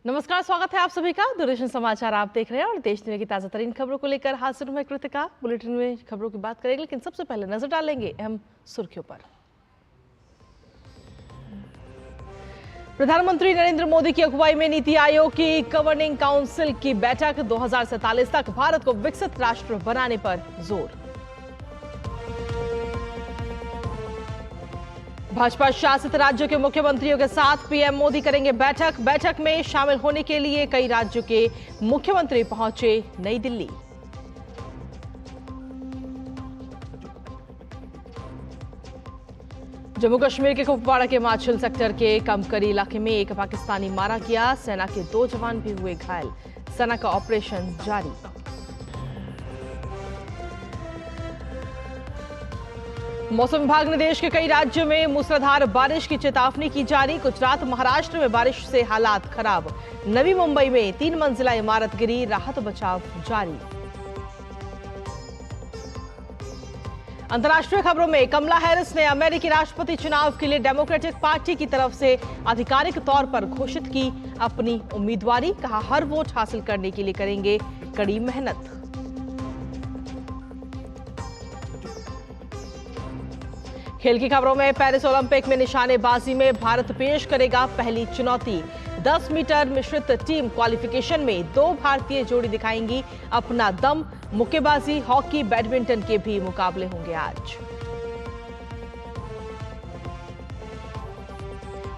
नमस्कार, स्वागत है आप सभी का। दूरदर्शन समाचार आप देख रहे हैं और देश दुनिया की ताजा तरीन खबरों को लेकर हाजिर हूं मैं कृतिका। बुलेटिन में खबरों की बात करेंगे, लेकिन सबसे पहले नजर डालेंगे अहम सुर्खियों पर। प्रधानमंत्री नरेंद्र मोदी की अगुवाई में नीति आयोग की गवर्निंग काउंसिल की बैठक, 2047 तक भारत को विकसित राष्ट्र बनाने पर जोर। भाजपा शासित राज्यों के मुख्यमंत्रियों के साथ पीएम मोदी करेंगे बैठक में शामिल होने के लिए कई राज्यों के मुख्यमंत्री पहुंचे नई दिल्ली। जम्मू कश्मीर के कुपवाड़ा के माछिल सेक्टर के कमकरी इलाके में एक पाकिस्तानी मारा गया, सेना के 2 जवान भी हुए घायल। सेना का ऑपरेशन जारी। मौसम विभाग ने देश के कई राज्यों में मूसलाधार बारिश की चेतावनी की जारी। गुजरात, महाराष्ट्र में बारिश से हालात खराब। नवी मुंबई में 3 मंजिला इमारत गिरी, राहत बचाव जारी। अंतर्राष्ट्रीय खबरों में कमला हैरिस ने अमेरिकी राष्ट्रपति चुनाव के लिए डेमोक्रेटिक पार्टी की तरफ से आधिकारिक तौर पर घोषित की अपनी उम्मीदवारी। कहा, हर वोट हासिल करने के लिए करेंगे कड़ी मेहनत। खेल की खबरों में पेरिस ओलंपिक में निशानेबाजी में भारत पेश करेगा पहली चुनौती। 10 मीटर मिश्रित टीम क्वालिफिकेशन में 2 भारतीय जोड़ी दिखाएंगी अपना दम। मुक्केबाजी, हॉकी, बैडमिंटन के भी मुकाबले होंगे आज।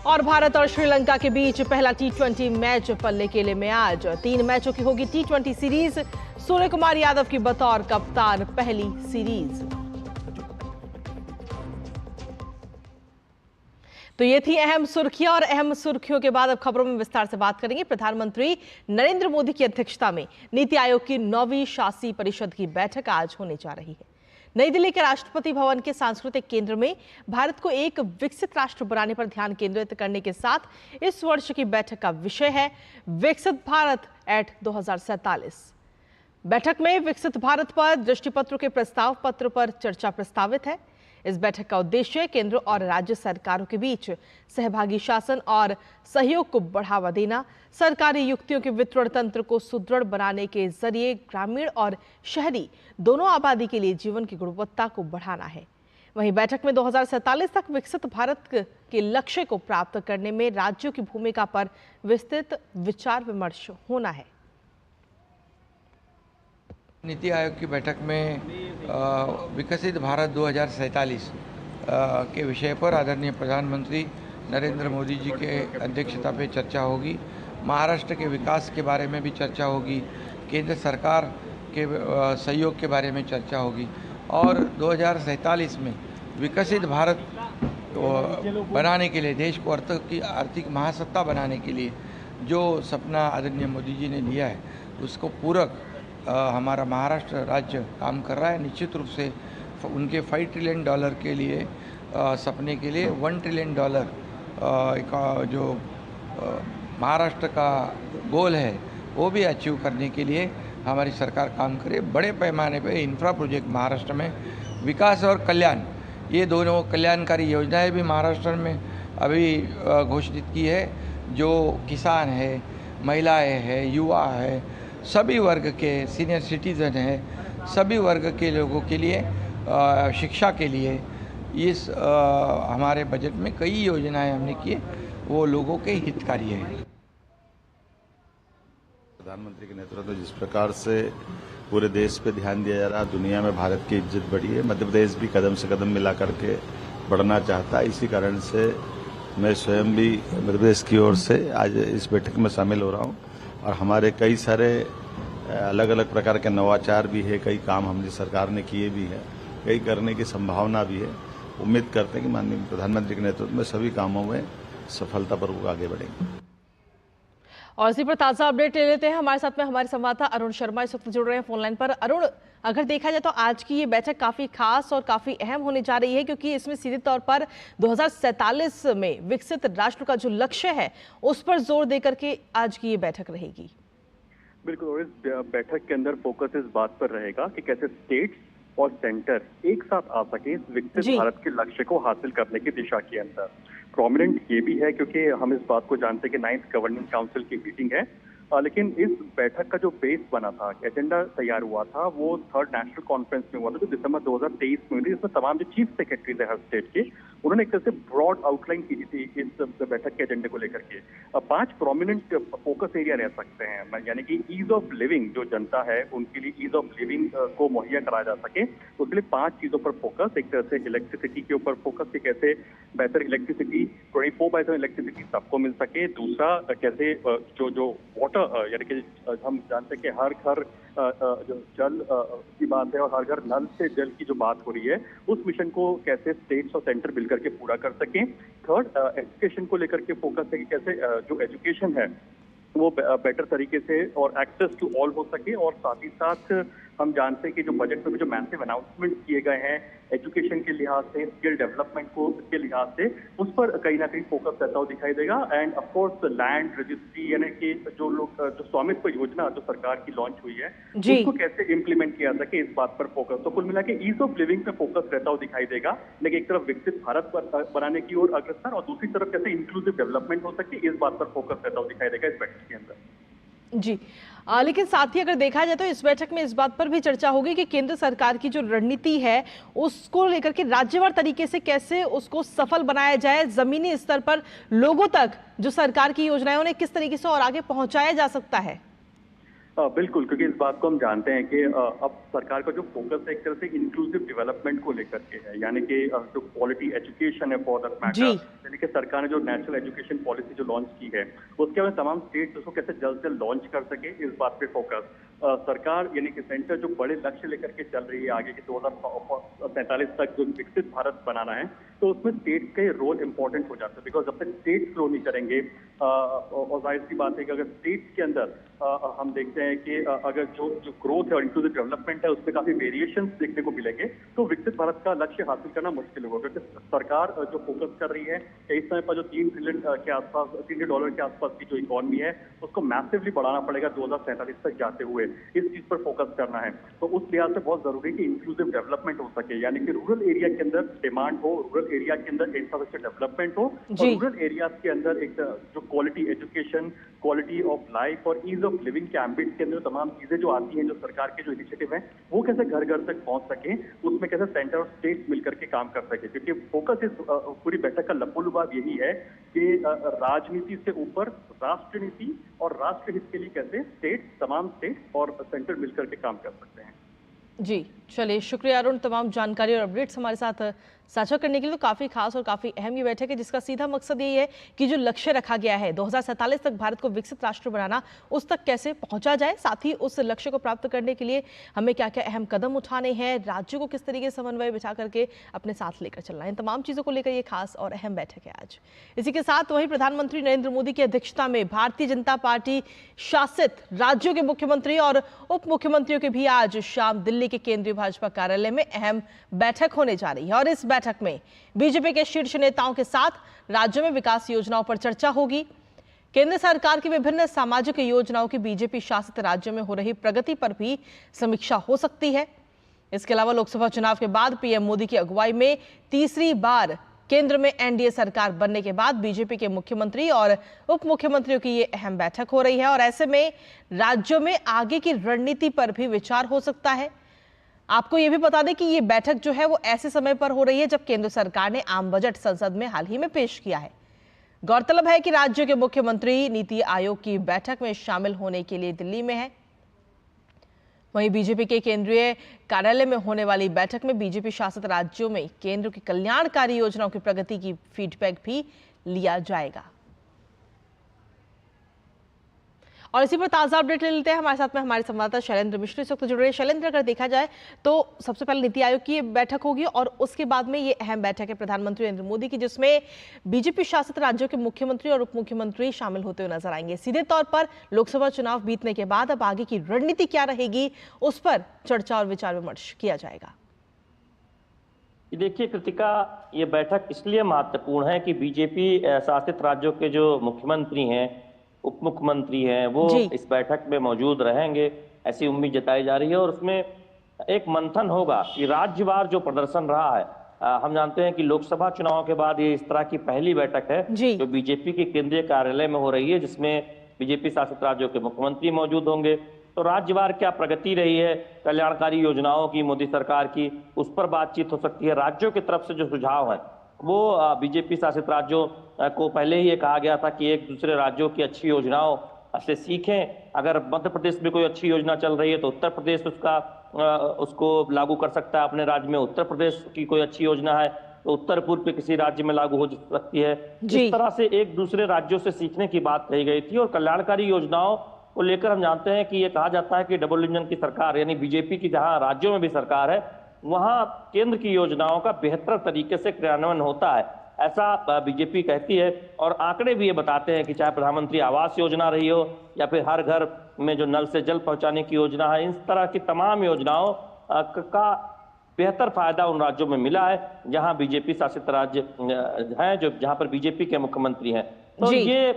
और भारत और श्रीलंका के बीच पहला T20 मैच पल्ले केले में आज। 3 मैचों की होगी T20 सीरीज। सूर्य कुमार यादव की बतौर कप्तान पहली सीरीज। तो ये थी अहम सुर्खियां, और अहम सुर्खियों के बाद अब खबरों में विस्तार से बात करेंगे। प्रधानमंत्री नरेंद्र मोदी की अध्यक्षता में नीति आयोग की 9वीं शासी परिषद की बैठक आज होने जा रही है। नई दिल्ली के राष्ट्रपति भवन के सांस्कृतिक केंद्र में भारत को एक विकसित राष्ट्र बनाने पर ध्यान केंद्रित करने के साथ इस वर्ष की बैठक का विषय है विकसित भारत एट 2047। बैठक में विकसित भारत पर दृष्टिपत्र के प्रस्ताव पत्र पर चर्चा प्रस्तावित है। इस बैठक का उद्देश्य केंद्र और राज्य सरकारों के बीच सहभागी शासन और सहयोग को बढ़ावा देना, सरकारी युक्तियों के वितरण तंत्र को सुदृढ़ बनाने के जरिए ग्रामीण और शहरी दोनों आबादी के लिए जीवन की गुणवत्ता को बढ़ाना है। वहीं बैठक में 2047 तक विकसित भारत के लक्ष्य को प्राप्त करने में राज्यों की भूमिका पर विस्तृत विचार विमर्श होना है। नीति आयोग की बैठक में विकसित भारत 2047 के विषय पर आदरणीय प्रधानमंत्री नरेंद्र मोदी जी के अध्यक्षता पे चर्चा होगी। महाराष्ट्र के विकास के बारे में भी चर्चा होगी, केंद्र सरकार के सहयोग के बारे में चर्चा होगी और 2047 में विकसित भारत बनाने के लिए, देश को आर्थिक महासत्ता बनाने के लिए जो सपना आदरणीय मोदी जी ने लिया है उसको पूरक हमारा महाराष्ट्र राज्य काम कर रहा है। निश्चित रूप से उनके $5 ट्रिलियन के लिए सपने के लिए $1 ट्रिलियन जो महाराष्ट्र का गोल है वो भी अचीव करने के लिए हमारी सरकार काम करे। बड़े पैमाने पे इंफ्रा प्रोजेक्ट महाराष्ट्र में, विकास और कल्याण, ये दोनों कल्याणकारी योजनाएं भी महाराष्ट्र में अभी घोषित की है। जो किसान है, महिलाएं हैं, युवा है, सभी वर्ग के सीनियर सिटीज़न हैं, सभी वर्ग के लोगों के लिए शिक्षा के लिए इस हमारे बजट में कई योजनाएं हमने की, वो लोगों के हितकारी है। प्रधानमंत्री के नेतृत्व जिस प्रकार से पूरे देश पे ध्यान दिया जा रहा है, दुनिया में भारत की इज्जत बढ़ी है। मध्य प्रदेश भी कदम से कदम मिला करके बढ़ना चाहता है। इसी कारण से मैं स्वयं भी मध्य प्रदेश की ओर से आज इस बैठक में शामिल हो रहा हूँ और हमारे कई सारे अलग अलग प्रकार के नवाचार भी है, कई काम हमारी सरकार ने किए भी है, कई करने की संभावना भी है। उम्मीद करते हैं कि माननीय प्रधानमंत्री के नेतृत्व में सभी कामों में सफलतापूर्वक आगे बढ़ेंगे। और इसी पर ताजा अपडेट ले लेते हैं। हमारे साथ में हमारे संवाददाता अरुण शर्मा इस वक्त जुड़ रहे हैं फोन लाइन पर। अरुण, अगर देखा जाए तो आज की ये बैठक काफी खास और काफी अहम होने जा रही है, क्योंकि इसमें सीधे तौर पर 2047 में विकसित राष्ट्र का जो लक्ष्य है उस पर जोर देकर के आज की ये बैठक रहेगी। बिल्कुल, और इस बैठक के अंदर फोकस इस बात पर रहेगा कि कैसे स्टेट्स और सेंटर एक साथ आ सके इस विकसित भारत के लक्ष्य को हासिल करने की दिशा के अंदर। प्रोमिनेंट ये भी है क्योंकि हम इस बात को जानते हैं कि 9th गवर्निंग काउंसिल की मीटिंग है, लेकिन इस बैठक का जो बेस बना था, एजेंडा तैयार हुआ था, वो 3rd नेशनल कॉन्फ्रेंस में हुआ था जो दिसंबर 2023 में हुई थी, जिसमें तमाम जो चीफ सेक्रेटरी थे हर स्टेट के, उन्होंने एक तरह से ब्रॉड आउटलाइन की थी इस बैठक के एजेंडे को लेकर के। 5 प्रोमिनेंट फोकस एरिया रह सकते हैं, यानी कि ईज ऑफ लिविंग, जो जनता है उनके लिए ईज ऑफ लिविंग को मुहैया कराया जा सके, तो उसके लिए 5 चीजों पर फोकस। एक तरह से इलेक्ट्रिसिटी के ऊपर फोकस, कि कैसे बेहतर इलेक्ट्रिसिटी 24/7 इलेक्ट्रिसिटी सबको मिल सके। दूसरा, कैसे जो वाटर, यानी कि हम जानते हैं कि हर घर जो जल की बात है और हर घर नल से जल की जो बात हो रही है, उस मिशन को कैसे स्टेट्स और सेंटर मिलकर के पूरा कर सकें। 3rd, एजुकेशन को लेकर के फोकस है कि कैसे जो एजुकेशन है वो बेटर तरीके से और एक्सेस टू ऑल हो सके। और साथ ही साथ हम जानते हैं कि जो बजट में भी जो मैसिव अनाउंसमेंट किए गए हैं एजुकेशन के लिहाज से, स्किल डेवलपमेंट को के लिहाज से, उस पर कहीं ना कहीं फोकस रहता हुआ दिखाई देगा। End of course land registry, यानी कि जो जो स्वामित्व योजना जो सरकार की लॉन्च हुई है, उसको कैसे इम्प्लीमेंट किया सके, इस बात पर फोकस। तो कुल मिला के ईज ऑफ लिविंग पे फोकस रहता हुआ दिखाई देगा, लेकिन एक तरफ विकसित भारत पर बनाने की ओर अग्रसर, और दूसरी तरफ कैसे इंक्लूसिव डेवलपमेंट हो सके, इस बात पर फोकस रहता हुआ दिखाई देगा इस बैठक के अंदर। जी, लेकिन साथ ही अगर देखा जाए तो इस बैठक में इस बात पर भी चर्चा होगी कि केंद्र सरकार की जो रणनीति है उसको लेकर के राज्यवार तरीके से कैसे उसको सफल बनाया जाए, जमीनी स्तर पर लोगों तक जो सरकार की योजनाएं उन्हें किस तरीके से और आगे पहुंचाया जा सकता है। बिल्कुल, क्योंकि इस बात को हम जानते हैं कि अब सरकार का जो फोकस है एक तरह से इंक्लूसिव डेवलपमेंट को लेकर के है, यानी कि जो क्वालिटी एजुकेशन है फॉर दैट मैटर, यानी कि सरकार ने जो नेशनल एजुकेशन पॉलिसी जो लॉन्च की है उसके बाद तमाम स्टेट्स उसको कैसे जल्द से जल्द लॉन्च कर सके, इस बात पे फोकस। सरकार यानी कि सेंटर जो बड़े लक्ष्य लेकर के चल रही है आगे के 2047 तक जो विकसित भारत बनाना है, तो उसमें स्टेट्स का रोल इंपॉर्टेंट हो जाता है। बिकॉज जब तक स्टेट्स ग्रो नहीं करेंगे, और जाहिर सी बात है कि अगर स्टेट्स के अंदर हम देखते हैं कि अगर जो ग्रोथ है और इंक्लूसिव डेवलपमेंट है उसमें काफी वेरिएशंस देखने को मिलेंगे, तो विकसित भारत का लक्ष्य हासिल करना मुश्किल होगा। क्योंकि सरकार जो फोकस कर रही है इस समय पर जो $3 ट्रिलियन के आसपास, $3 ट्रिलियन के आसपास की जो इकोनॉमी है उसको मैसिवली बढ़ाना पड़ेगा 2047 तक जाते हुए, इस चीज पर फोकस करना है। तो उस लिहाज से बहुत जरूरी है कि इंक्लूसिव डेवलपमेंट हो सके, यानी कि रूरल एरिया के अंदर डिमांड हो, रूरल एरिया के अंदर इंफ्रास्ट्रक्चर डेवलपमेंट हो, और रूरल एरियाज के अंदर एक जो quality education, quality of life और ईज ऑफ लिविंग के एम्बिट के अंदर तमाम चीजें जो आती हैं, जो सरकार के जो इनिशिएटिव हैं, वो कैसे घर घर तक पहुंच सके, उसमें कैसे सेंटर और स्टेट मिलकर के काम कर सके। क्योंकि फोकस इस पूरी बैठक का लबोलुबाब यही है कि राजनीति से ऊपर राष्ट्र नीति और राष्ट्र हित के लिए कैसे तमाम स्टेट और सेंटर मिलकर के काम कर सकते हैं। जी, चलिए, शुक्रिया अरुण, तमाम जानकारी और अपडेट्स हमारे साथ साझा करने के लिए। तो काफ़ी खास और काफ़ी अहम ये बैठक है जिसका सीधा मकसद यही है कि जो लक्ष्य रखा गया है 2047 तक भारत को विकसित राष्ट्र बनाना, उस तक कैसे पहुंचा जाए, साथ ही उस लक्ष्य को प्राप्त करने के लिए हमें क्या क्या अहम कदम उठाने हैं, राज्यों को किस तरीके से समन्वय बिठा करके अपने साथ लेकर चलना है, इन तमाम चीज़ों को लेकर ये खास और अहम बैठक है आज। इसी के साथ वहीं प्रधानमंत्री नरेंद्र मोदी की अध्यक्षता में भारतीय जनता पार्टी शासित राज्यों के मुख्यमंत्री और उप मुख्यमंत्रियों की भी आज शाम दिल्ली के केंद्रीय भाजपा कार्यालय में अहम बैठक होने जा रही है। और इस बैठक में बीजेपी के शीर्ष नेताओं के साथ राज्यों में विकास योजनाओं पर चर्चा होगी। केंद्र सरकार की विभिन्न सामाजिक योजनाओं की बीजेपी शासित राज्यों में हो रही प्रगति पर भी समीक्षा हो सकती है। इसके अलावा लोकसभा चुनाव के बाद पीएम मोदी की अगुवाई में तीसरी बार केंद्र में एनडीए सरकार बनने के बाद बीजेपी के मुख्यमंत्री और उप मुख्यमंत्रियों की ये अहम बैठक हो रही है, और ऐसे में राज्यों में आगे की रणनीति पर भी विचार हो सकता है। आपको यह भी बता दें कि ये बैठक जो है वो ऐसे समय पर हो रही है जब केंद्र सरकार ने आम बजट संसद में हाल ही में पेश किया है। गौरतलब है कि राज्यों के मुख्यमंत्री नीति आयोग की बैठक में शामिल होने के लिए दिल्ली में है। वहीं बीजेपी के केंद्रीय कार्यालय में होने वाली बैठक में बीजेपी शासित राज्यों में केंद्र की कल्याणकारी योजनाओं की प्रगति की फीडबैक भी लिया जाएगा। और इसी पर ताजा अपडेट ले लेते हैं। हमारे साथ में हमारे संवाददाता शैलेंद्र मिश्र इस वक्त जुड़ रहे हैं। शैलेंद्र, अगर देखा जाए तो सबसे पहले नीति आयोग की बैठक होगी और उसके बाद में ये अहम बैठक है प्रधानमंत्री नरेंद्र मोदी की, जिसमें बीजेपी शासित राज्यों के मुख्यमंत्री और उप मुख्यमंत्री शामिल होते हुए नजर आएंगे। सीधे तौर पर लोकसभा चुनाव बीतने के बाद अब आगे की रणनीति क्या रहेगी, उस पर चर्चा और विचार विमर्श किया जाएगा। देखिए कृतिका, ये बैठक इसलिए महत्वपूर्ण है कि बीजेपी शासित राज्यों के जो मुख्यमंत्री हैं, उप मुख्यमंत्री हैं, वो इस बैठक में मौजूद रहेंगे, ऐसी उम्मीद जताई जा रही है। और उसमें एक मंथन होगा कि राज्यवार जो प्रदर्शन रहा है, हम जानते हैं कि लोकसभा चुनाव के बाद ये इस तरह की पहली बैठक है जी। जो बीजेपी के केंद्रीय कार्यालय में हो रही है, जिसमें बीजेपी शासित राज्यों के मुख्यमंत्री मौजूद होंगे। तो राज्यवार क्या प्रगति रही है कल्याणकारी योजनाओं की मोदी सरकार की, उस पर बातचीत हो सकती है। राज्यों की तरफ से जो सुझाव है वो बीजेपी शासित राज्यों को पहले ही ये कहा गया था कि एक दूसरे राज्यों की अच्छी योजनाओं से सीखें। अगर मध्य प्रदेश में कोई अच्छी योजना चल रही है तो उत्तर प्रदेश उसको लागू कर सकता है अपने राज्य में। उत्तर प्रदेश की कोई अच्छी योजना है तो उत्तर पूर्व के किसी राज्य में लागू हो सकती है। इस तरह से एक दूसरे राज्यों से सीखने की बात कही गई थी। और कल्याणकारी योजनाओं को लेकर हम जानते हैं कि ये कहा जाता है कि डबल इंजन की सरकार यानी बीजेपी की जहां राज्यों में भी सरकार है वहां केंद्र की योजनाओं का बेहतर तरीके से क्रियान्वयन होता है, ऐसा बीजेपी कहती है। और आंकड़े भी ये बताते हैं कि चाहे प्रधानमंत्री आवास योजना रही हो या फिर हर घर में जो नल से जल पहुंचाने की योजना है, इन तरह की तमाम योजनाओं का बेहतर फायदा उन राज्यों में मिला है जहां बीजेपी शासित राज्य हैं, जहां पर बीजेपी के मुख्यमंत्री हैं। तो ये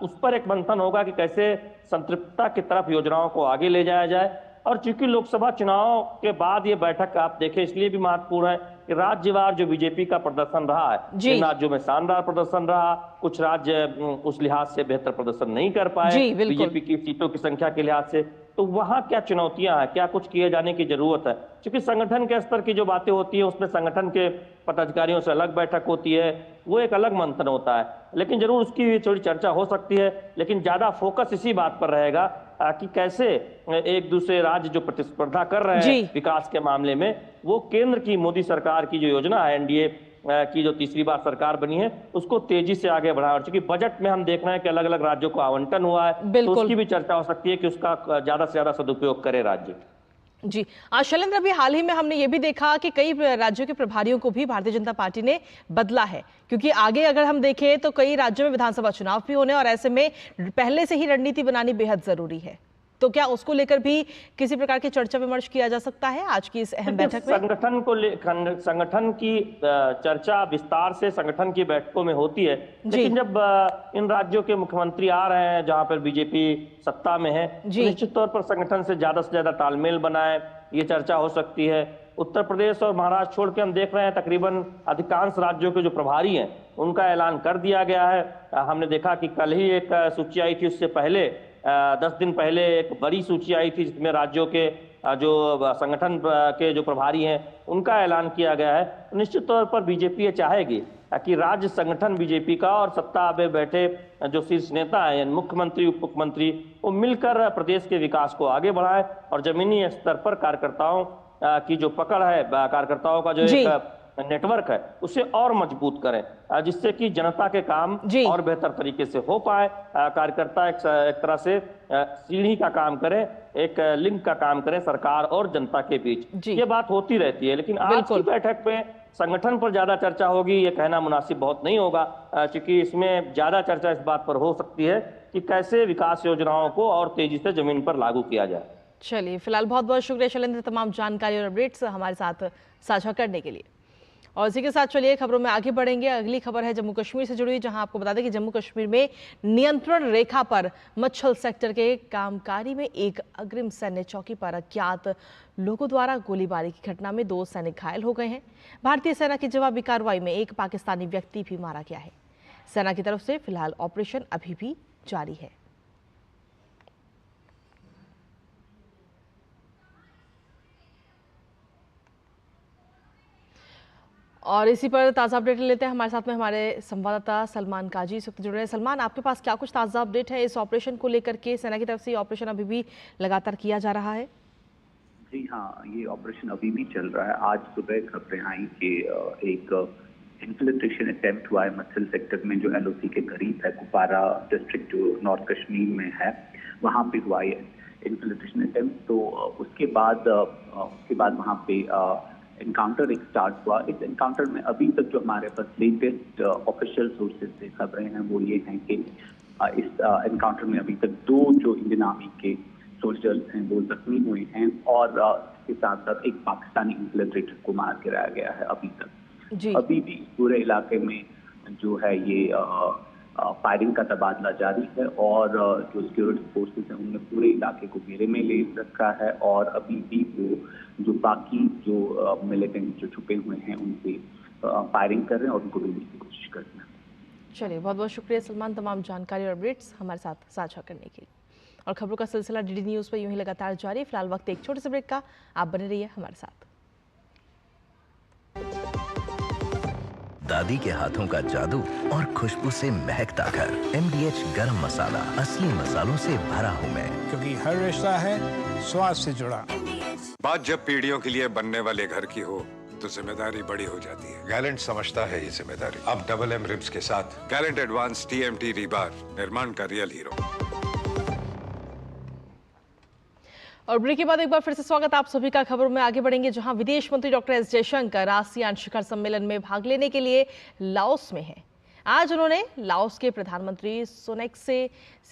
उस पर एक मंथन होगा कि कैसे संतृप्तता की तरफ योजनाओं को आगे ले जाया जाए। और चूंकि लोकसभा चुनाव के बाद ये बैठक आप देखें इसलिए भी महत्वपूर्ण है कि राज्यवार जो बीजेपी का प्रदर्शन रहा है, इन राज्यों में शानदार प्रदर्शन रहा, कुछ राज्य उस लिहाज से बेहतर प्रदर्शन नहीं कर पाए बीजेपी की सीटों की संख्या के लिहाज से। तो वहां क्या चुनौतियां हैं, क्या कुछ किए जाने की जरूरत है। क्योंकि संगठन के स्तर की जो बातें होती है उसमें संगठन के पदाधिकारियों से अलग बैठक होती है, वो एक अलग मंथन होता है, लेकिन जरूर उसकी थोड़ी चर्चा हो सकती है। लेकिन ज्यादा फोकस इसी बात पर रहेगा कि कैसे एक दूसरे राज्य जो प्रतिस्पर्धा कर रहे हैं विकास के मामले में, वो केंद्र की मोदी सरकार की जो योजना है एनडीए की जो तीसरी बार सरकार बनी है उसको तेजी से आगे बढ़ाए। और चूंकि बजट में हम देख रहे हैं कि अलग अलग राज्यों को आवंटन हुआ है, तो उसकी भी चर्चा हो सकती है कि उसका ज्यादा से ज्यादा सदुपयोग करे राज्य। जी शैलेंद्र, अभी हाल ही में हमने ये भी देखा कि कई राज्यों के प्रभारियों को भी भारतीय जनता पार्टी ने बदला है, क्योंकि आगे अगर हम देखें तो कई राज्यों में विधानसभा चुनाव भी होने और ऐसे में पहले से ही रणनीति बनानी बेहद जरूरी है। तो क्या उसको लेकर भी किसी प्रकार की चर्चा विमर्श किया जा सकता है आज की इस अहम बैठक में? संगठन की चर्चा विस्तार से संगठन की बैठकों में होती है, लेकिन जब इन राज्यों के मुख्यमंत्री आ रहे हैं जहां पर बीजेपी सत्ता में है, तो निश्चित तौर पर संगठन से ज्यादा तालमेल बनाए, ये चर्चा हो सकती है। उत्तर प्रदेश और महाराष्ट्र छोड़ के हम देख रहे हैं तकरीबन अधिकांश राज्यों के जो प्रभारी हैं उनका ऐलान कर दिया गया है। हमने देखा कि कल ही एक सूची आई थी, उससे पहले 10 दिन पहले एक बड़ी सूची आई थी जिसमें राज्यों के जो संगठन के जो प्रभारी हैं उनका ऐलान किया गया है। निश्चित तौर पर बीजेपी ये चाहेगी कि राज्य संगठन बीजेपी का और सत्ता में बैठे जो शीर्ष नेता हैं मुख्यमंत्री उप मुख्यमंत्री, वो मिलकर प्रदेश के विकास को आगे बढ़ाएं और जमीनी स्तर पर कार्यकर्ताओं की जो पकड़ है, कार्यकर्ताओं का जो एक नेटवर्क है उसे और मजबूत करें, जिससे कि जनता के काम और बेहतर तरीके से हो पाए। कार्यकर्ता एक तरह से सीढ़ी का काम करें, एक लिंक का काम करें सरकार और जनता के बीच। ये बात होती रहती है, लेकिन आज की बैठक में संगठन पर ज्यादा चर्चा होगी ये कहना मुनासिब बहुत नहीं होगा, क्योंकि इसमें ज्यादा चर्चा इस बात पर हो सकती है कि कैसे विकास योजनाओं को और तेजी से जमीन पर लागू किया जाए। चलिए, फिलहाल बहुत बहुत शुक्रिया शैलेंद्र, तमाम जानकारी और अपडेट्स हमारे साथ साझा करने के लिए। और इसी के साथ चलिए खबरों में आगे बढ़ेंगे। अगली खबर है जम्मू कश्मीर से जुड़ी, जहां आपको बता दें कि जम्मू कश्मीर में नियंत्रण रेखा पर मच्छल सेक्टर के कामकारी में एक अग्रिम सैन्य चौकी पर अज्ञात लोगों द्वारा गोलीबारी की घटना में 2 सैनिक घायल हो गए हैं। भारतीय सेना की जवाबी कार्रवाई में एक पाकिस्तानी व्यक्ति भी मारा गया है। सेना की तरफ से फिलहाल ऑपरेशन अभी भी जारी है। और इसी पर ताज़ा अपडेट लेते हैं। हमारे साथ में हमारे संवाददाता सलमान काजी इस वक्त जुड़ रहे हैं। सलमान, आपके पास क्या कुछ ताज़ा अपडेट है इस ऑपरेशन को लेकर के? सेना की तरफ से ये ऑपरेशन अभी भी लगातार किया जा रहा है? जी हाँ, ये ऑपरेशन अभी भी चल रहा है। आज सुबह खबरें आई कि एक इन्फिल्ट्रेशन अटेम्प्ट हुआ है मच्छल सेक्टर में जो एलओसी के करीब है, कुपवारा डिस्ट्रिक्ट जो नॉर्थ कश्मीर में है, वहाँ पे हुआ है इन्फिल्ट्रेशन अटेम्प्ट। तो उसके बाद वहाँ पे एनकाउंटर एक स्टार्ट हुआ। इस एनकाउंटर में अभी तक जो हमारे पास लेटेस्ट ऑफिशियल सोर्सेज से खबरें हैं वो ये हैं कि इस एनकाउंटर में अभी तक 2 जो इंडियन आर्मी के सोल्जर्स हैं वो जख्मी हुए हैं और इसके साथ साथ एक पाकिस्तानी इन्फिल्ट्रेटर को मार गिराया गया है। अभी तक अभी भी पूरे इलाके में जो है ये फायरिंग का तबादला जारी है और जो सिक्योरिटी फोर्सेस हैं उन्होंने पूरे इलाके को घेरे में ले रखा है और अभी भी वो जो बाकी जो मिलिटेंट जो छुपे हुए हैं उनसे फायरिंग कर रहे हैं और उनको ढूंढने की कोशिश कर रहे हैं। चलिए, बहुत बहुत शुक्रिया सलमान, तमाम जानकारी और अपडेट्स हमारे साथ साझा करने के लिए। और खबरों का सिलसिला डीडी न्यूज़ पर यूं ही लगातार जारी। फिलहाल वक्त एक छोटे से ब्रेक का, आप बने रहिए हमारे साथ। दादी के हाथों का जादू और खुशबू से महकता घर। MDH गरम मसाला, असली मसालों से भरा हूँ मैं, क्योंकि हर रिश्ता है स्वाद से जुड़ा। बात जब पीढ़ियों के लिए बनने वाले घर की हो तो जिम्मेदारी बड़ी हो जाती है। गैलेंट समझता है ये जिम्मेदारी। अब डबल M रिब्स के साथ गैलेंट एडवांस TMT रीबार, निर्माण का रियल हीरो। और ब्रेक के बाद एक बार फिर से स्वागत आप सभी का। खबरों में आगे बढ़ेंगे, जहां विदेश मंत्री डॉक्टर एस जयशंकर आसियान शिखर सम्मेलन में भाग लेने के लिए लाओस में हैं। आज उन्होंने लाओस के प्रधानमंत्री सोनेक्से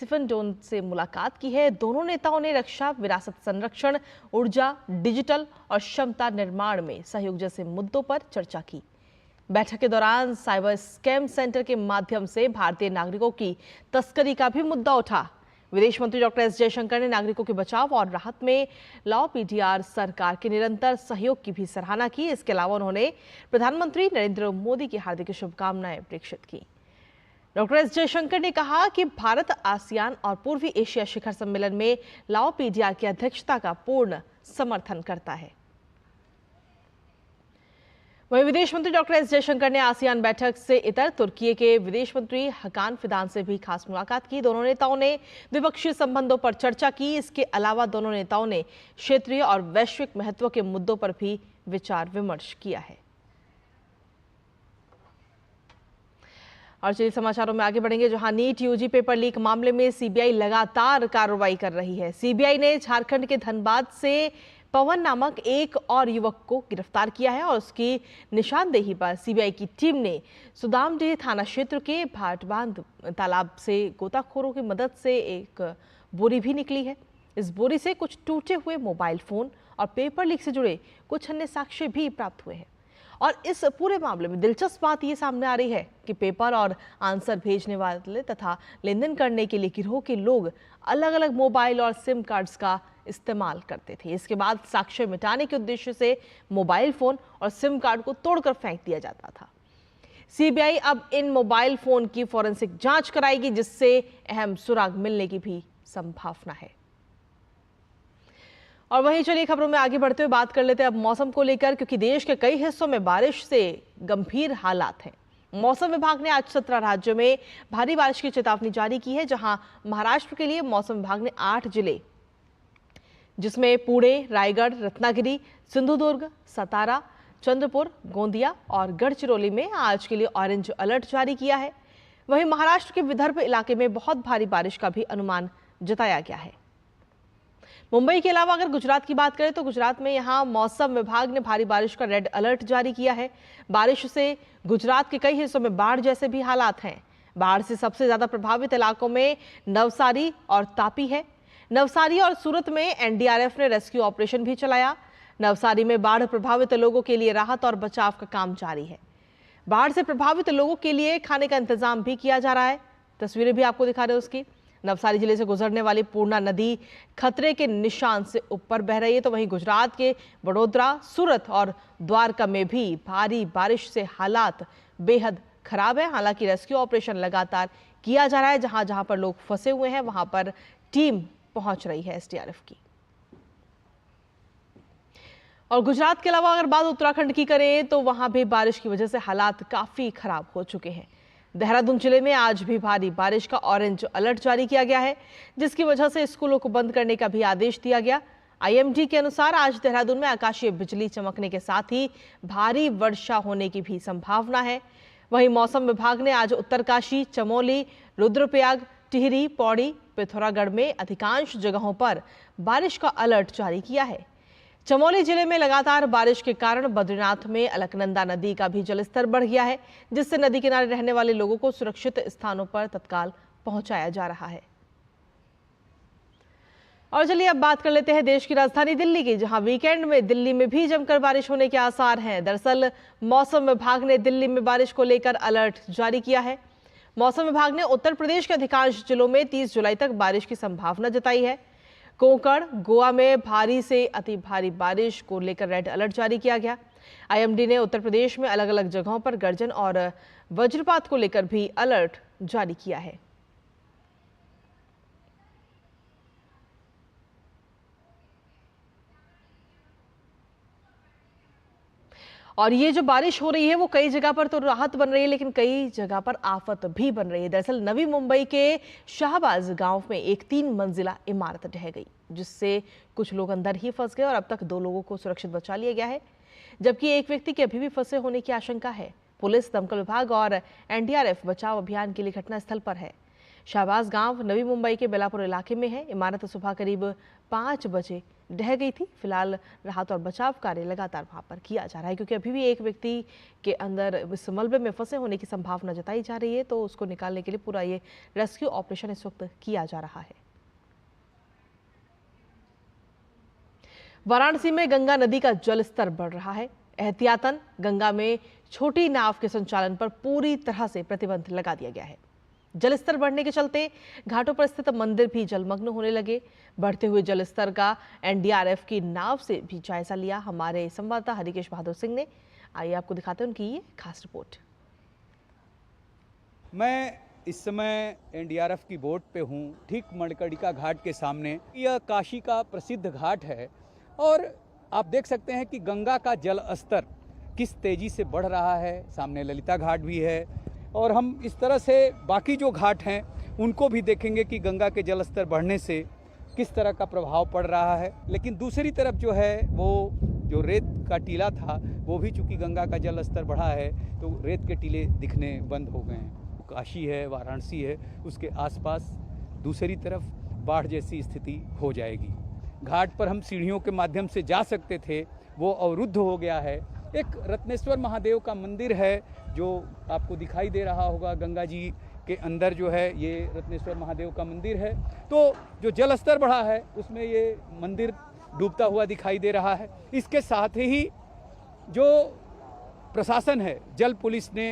सिफनडोन से मुलाकात की है। दोनों नेताओं ने रक्षा, विरासत संरक्षण, ऊर्जा, डिजिटल और क्षमता निर्माण में सहयोग जैसे मुद्दों पर चर्चा की। बैठक के दौरान साइबर स्कैम सेंटर के माध्यम से भारतीय नागरिकों की तस्करी का भी मुद्दा उठा। विदेश मंत्री डॉक्टर एस जयशंकर ने नागरिकों के बचाव और राहत में लाओ PDR सरकार के निरंतर सहयोग की भी सराहना की। इसके अलावा उन्होंने प्रधानमंत्री नरेंद्र मोदी की हार्दिक शुभकामनाएं प्रेषित की। डॉक्टर एस जयशंकर ने कहा कि भारत आसियान और पूर्वी एशिया शिखर सम्मेलन में लाओ PDR की अध्यक्षता का पूर्ण समर्थन करता है। वहीं विदेश मंत्री डॉक्टर एस जयशंकर ने आसियान बैठक से इतर तुर्की के विदेश मंत्री हकान फिदान से भी खास मुलाकात की। दोनों नेताओं ने द्विपक्षीय संबंधों पर चर्चा की। इसके अलावा दोनों नेताओं ने क्षेत्रीय और वैश्विक महत्व के मुद्दों पर भी विचार विमर्श किया है। और चलिए समाचारों में आगे बढ़ेंगे, जहां नीट UG पेपर लीक मामले में CBI लगातार कार्रवाई कर रही है। CBI ने झारखंड के धनबाद से पवन नामक एक और युवक को गिरफ्तार किया है और उसकी निशानदेही पर CBI की टीम ने सुदामडीह थाना क्षेत्र के भाटबांध तालाब से गोताखोरों की मदद से एक बोरी भी निकली है। इस बोरी से कुछ टूटे हुए मोबाइल फोन और पेपर लीक से जुड़े कुछ अन्य साक्ष्य भी प्राप्त हुए हैं। और इस पूरे मामले में दिलचस्प बात ये सामने आ रही है कि पेपर और आंसर भेजने वाले तथा लेन देन करने के लिए गिरोह के लोग अलग अलग मोबाइल और सिम कार्ड्स का इस्तेमाल करते थे। इसके बाद साक्ष्य मिटाने के उद्देश्य से मोबाइल फोन और सिम कार्ड को तोड़कर फेंक दिया जाता था। CBI अब इन मोबाइल फोन की फॉरेंसिक जांच कराएगी, जिससे अहम सुराग मिलने की भी संभावना है। और वहीं चलिए खबरों में आगे बढ़ते हुए बात कर लेते हैं अब मौसम को लेकर, क्योंकि देश के कई हिस्सों में बारिश से गंभीर हालात हैं। मौसम विभाग ने आज 17 राज्यों में भारी बारिश की चेतावनी जारी की है, जहां महाराष्ट्र के लिए मौसम विभाग ने 8 जिले, जिसमें पुणे, रायगढ़, रत्नागिरी, सिंधुदुर्ग, सतारा, चंद्रपुर, गोंदिया और गढ़चिरौली में आज के लिए ऑरेंज अलर्ट जारी किया है। वहीं महाराष्ट्र के विदर्भ इलाके में बहुत भारी बारिश का भी अनुमान जताया गया है। मुंबई के अलावा अगर गुजरात की बात करें तो गुजरात में यहां मौसम विभाग ने भारी बारिश का रेड अलर्ट जारी किया है। बारिश से गुजरात के कई हिस्सों में बाढ़ जैसे भी हालात हैं। बाढ़ से सबसे ज्यादा प्रभावित इलाकों में नवसारी और तापी है। नवसारी और सूरत में NDRF ने रेस्क्यू ऑपरेशन भी चलाया। नवसारी में बाढ़ प्रभावित लोगों के लिए राहत और बचाव का काम जारी है। बाढ़ से प्रभावित लोगों के लिए खाने का इंतजाम भी किया जा रहा है। तस्वीरें भी आपको दिखा रहे हैं उसकी। नवसारी जिले से गुजरने वाली पूर्णा नदी खतरे के निशान से ऊपर बह रही है, तो वहीं गुजरात के वडोदरा, सूरत और द्वारका में भी भारी बारिश से हालात बेहद खराब है। हालांकि रेस्क्यू ऑपरेशन लगातार किया जा रहा है। जहां जहां पर लोग फंसे हुए हैं वहां पर टीम पहुंच रही है SDRF की। और गुजरात के अलावा अगर बात उत्तराखंड की करें तो वहां भी बारिश की वजह से हालात काफी खराब हो चुके हैं। देहरादून जिले में आज भी भारी बारिश का ऑरेंज अलर्ट जारी किया गया है, जिसकी वजह से स्कूलों को बंद करने का भी आदेश दिया गया। IMD के अनुसार आज देहरादून में आकाशीय बिजली चमकने के साथ ही भारी वर्षा होने की भी संभावना है। वहीं मौसम विभाग ने आज उत्तरकाशी, चमोली, रुद्रप्रयाग, टिहरी, पौड़ी, पिथौरागढ़ में अधिकांश जगहों पर बारिश का अलर्ट जारी किया है। चमोली जिले में लगातार बारिश के कारण बद्रीनाथ में अलकनंदा नदी का भी जलस्तर बढ़ गया है, जिससे नदी किनारे रहने वाले लोगों को सुरक्षित स्थानों पर तत्काल पहुंचाया जा रहा है। और चलिए अब बात कर लेते हैं देश की राजधानी दिल्ली की, जहां वीकेंड में दिल्ली में भी जमकर बारिश होने के आसार हैं। दरअसल मौसम विभाग ने दिल्ली में बारिश को लेकर अलर्ट जारी किया है। मौसम विभाग ने उत्तर प्रदेश के अधिकांश जिलों में 30 जुलाई तक बारिश की संभावना जताई है। कोंकण, गोवा में भारी से अति भारी बारिश को लेकर रेड अलर्ट जारी किया गया। आईएमडी ने उत्तर प्रदेश में अलग अलग जगहों पर गर्जन और वज्रपात को लेकर भी अलर्ट जारी किया है। और ये जो बारिश हो रही है वो कई जगह पर तो राहत बन रही है, लेकिन कई जगह पर आफत भी बन रही है। दरअसल नवी मुंबई के शाहबाज गांव में एक 3 मंजिला इमारत ढह गई, जिससे कुछ लोग अंदर ही फंस गए और अब तक 2 लोगों को सुरक्षित बचा लिया गया है, जबकि एक व्यक्ति के अभी भी फंसे होने की आशंका है। पुलिस, दमकल विभाग और एनडीआरएफ बचाव अभियान के लिए घटनास्थल पर है। शाहबाज गांव नवी मुंबई के बेलापुर इलाके में है। इमारत सुबह करीब 5 बजे ढह गई थी। फिलहाल राहत और बचाव कार्य लगातार वहां पर किया जा रहा है, क्योंकि अभी भी एक व्यक्ति के अंदर इस मलबे में फंसे होने की संभावना जताई जा रही है, तो उसको निकालने के लिए पूरा ये रेस्क्यू ऑपरेशन इस वक्त किया जा रहा है। वाराणसी में गंगा नदी का जलस्तर बढ़ रहा है। एहतियातन गंगा में छोटी नाव के संचालन पर पूरी तरह से प्रतिबंध लगा दिया गया है। जलस्तर बढ़ने के चलते घाटों पर स्थित मंदिर भी जलमग्न होने लगे। बढ़ते हुए जलस्तर का एनडीआरएफ की नाव से भी जायजा लिया हमारे संवाददाता हरिकेश बहादुर सिंह ने। आइए आपको दिखाते हैं उनकी ये खास रिपोर्ट। मैं इस समय एनडीआरएफ की बोट पे हूँ, ठीक मणिकर्णिका घाट के सामने। यह काशी का प्रसिद्ध घाट है और आप देख सकते हैं कि गंगा का जल स्तर किस तेजी से बढ़ रहा है। सामने ललिता घाट भी है और हम इस तरह से बाकी जो घाट हैं उनको भी देखेंगे कि गंगा के जल स्तर बढ़ने से किस तरह का प्रभाव पड़ रहा है। लेकिन दूसरी तरफ जो है वो जो रेत का टीला था वो भी चूंकि गंगा का जल स्तर बढ़ा है तो रेत के टीले दिखने बंद हो गए हैं। काशी है, वाराणसी है, उसके आसपास दूसरी तरफ बाढ़ जैसी स्थिति हो जाएगी। घाट पर हम सीढ़ियों के माध्यम से जा सकते थे, वो अवरुद्ध हो गया है। एक रत्नेश्वर महादेव का मंदिर है जो आपको दिखाई दे रहा होगा। गंगा जी के अंदर जो है ये रत्नेश्वर महादेव का मंदिर है। तो जो जल स्तर बढ़ा है उसमें ये मंदिर डूबता हुआ दिखाई दे रहा है। इसके साथ ही जो प्रशासन है, जल पुलिस ने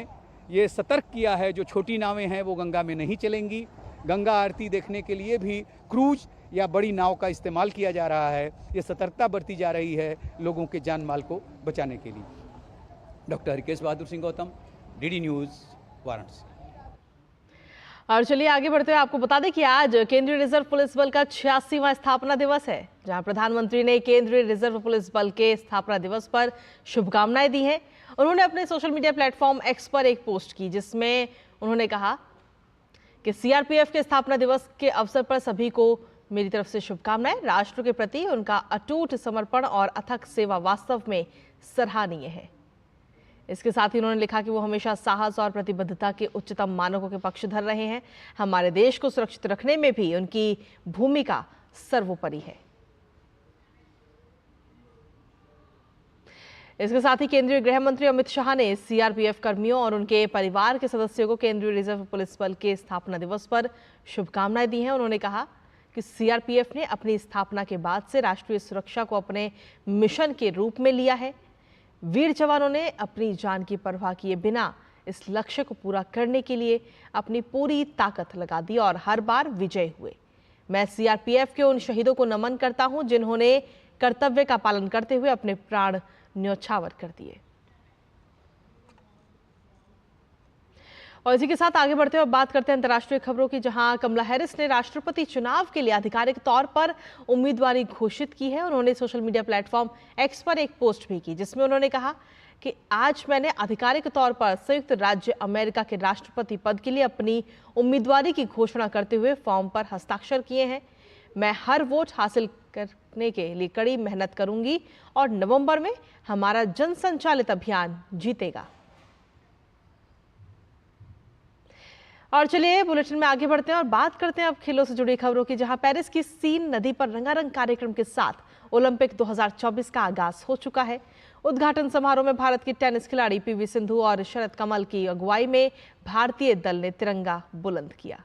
ये सतर्क किया है, जो छोटी नावें हैं वो गंगा में नहीं चलेंगी। गंगा आरती देखने के लिए भी क्रूज या बड़ी नाव का इस्तेमाल किया जा रहा है। ये सतर्कता बरती जा रही है लोगों के जान माल को बचाने के लिए। Doctor Harikesh Bahadur Singh Gautam, DD news, Varanasi. और चलिए आगे बढ़ते हुए आपको बता दें कि आज केंद्रीय रिजर्व पुलिस बल का 86वां स्थापना दिवस है, जहां प्रधानमंत्री ने केंद्रीय रिजर्व पुलिस बल के स्थापना दिवस पर शुभकामनाएं दी हैं। उन्होंने अपने सोशल मीडिया प्लेटफॉर्म एक्स पर एक पोस्ट की, जिसमें उन्होंने कहा कि सीआरपीएफ के स्थापना दिवस के अवसर पर सभी को मेरी तरफ से शुभकामनाएं। राष्ट्र के प्रति उनका अटूट समर्पण और अथक सेवा वास्तव में सराहनीय है। इसके साथ ही उन्होंने लिखा कि वो हमेशा साहस और प्रतिबद्धता के उच्चतम मानकों के पक्षधर रहे हैं। हमारे देश को सुरक्षित रखने में भी उनकी भूमिका सर्वोपरि है। इसके साथ ही केंद्रीय गृह मंत्री अमित शाह ने सीआरपीएफ कर्मियों और उनके परिवार के सदस्यों को केंद्रीय रिजर्व पुलिस बल के स्थापना दिवस पर शुभकामनाएं दी हैं। उन्होंने कहा कि सीआरपीएफ ने अपनी स्थापना के बाद से राष्ट्रीय सुरक्षा को अपने मिशन के रूप में लिया है। वीर जवानों ने अपनी जान की परवाह किए बिना इस लक्ष्य को पूरा करने के लिए अपनी पूरी ताकत लगा दी और हर बार विजय हुए। मैं सीआरपीएफ के उन शहीदों को नमन करता हूं जिन्होंने कर्तव्य का पालन करते हुए अपने प्राण न्यौछावर कर दिए। और इसी के साथ आगे बढ़ते हुए बात करते हैं अंतर्राष्ट्रीय खबरों की, जहां कमला हैरिस ने राष्ट्रपति चुनाव के लिए आधिकारिक तौर पर उम्मीदवारी घोषित की है। उन्होंने सोशल मीडिया प्लेटफॉर्म एक्स पर एक पोस्ट भी की, जिसमें उन्होंने कहा कि आज मैंने आधिकारिक तौर पर संयुक्त राज्य अमेरिका के राष्ट्रपति पद के लिए अपनी उम्मीदवारी की घोषणा करते हुए फॉर्म पर हस्ताक्षर किए हैं। मैं हर वोट हासिल करने के लिए कड़ी मेहनत करूंगी और नवंबर में हमारा जन संचालित अभियान जीतेगा। और चलिए बुलेटिन में आगे बढ़ते हैं और बात करते हैं अब खेलों से जुड़ी खबरों की, जहां पेरिस की सीन नदी पर रंगारंग कार्यक्रम के साथ ओलंपिक 2024 का आगाज हो चुका है। उद्घाटन समारोह में भारत की टेनिस खिलाड़ी पीवी सिंधु और शरद कमल की अगुवाई में भारतीय दल ने तिरंगा बुलंद किया।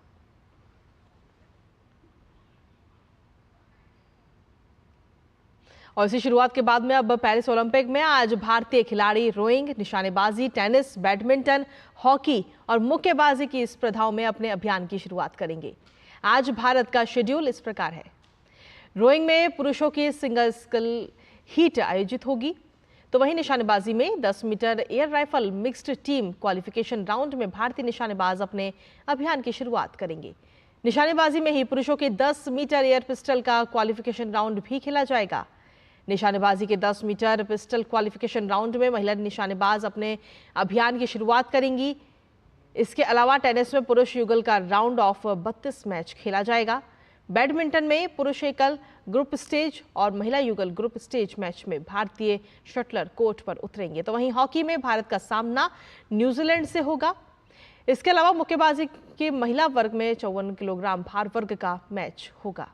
और इसी शुरुआत के बाद में अब पेरिस ओलंपिक में आज भारतीय खिलाड़ी रोइंग, निशानेबाजी, टेनिस, बैडमिंटन, हॉकी और मुक्केबाजी की स्पर्धाओं में अपने अभियान की शुरुआत करेंगे। आज भारत का शेड्यूल इस प्रकार है। रोइंग में पुरुषों की सिंगल स्किल हीट आयोजित होगी, तो वहीं निशानेबाजी में 10 metre air rifle mixed team qualification round में भारतीय निशानेबाज अपने अभियान की शुरुआत करेंगे। निशानेबाजी में ही पुरुषों के 10 मीटर एयर पिस्टल का क्वालिफिकेशन राउंड भी खेला जाएगा। निशानेबाजी के 10 मीटर पिस्टल क्वालिफिकेशन राउंड में महिला निशानेबाज अपने अभियान की शुरुआत करेंगी। इसके अलावा टेनिस में पुरुष युगल का राउंड ऑफ 32 मैच खेला जाएगा। बैडमिंटन में पुरुष एकल ग्रुप स्टेज और महिला युगल ग्रुप स्टेज मैच में भारतीय शटलर कोर्ट पर उतरेंगे, तो वहीं हॉकी में भारत का सामना न्यूजीलैंड से होगा। इसके अलावा मुक्केबाजी के महिला वर्ग में 54 किलोग्राम भार वर्ग का मैच होगा।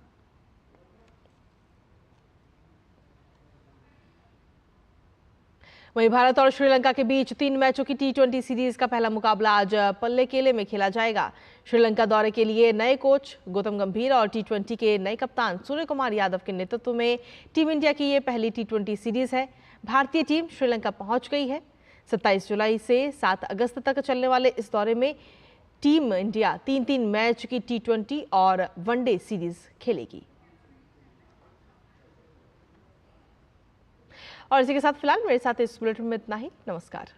वहीं भारत और श्रीलंका के बीच 3 मैचों की T20 सीरीज का पहला मुकाबला आज पल्लेकेले में खेला जाएगा। श्रीलंका दौरे के लिए नए कोच गौतम गंभीर और T20 के नए कप्तान सूर्य कुमार यादव के नेतृत्व में टीम इंडिया की ये पहली T20 सीरीज है। भारतीय टीम श्रीलंका पहुंच गई है। 27 जुलाई से 7 अगस्त तक चलने वाले इस दौरे में टीम इंडिया 3-3 मैच की T20 और वनडे सीरीज खेलेगी। और इसी के साथ फिलहाल मेरे साथ इस बुलेटिन में इतना ही। नमस्कार।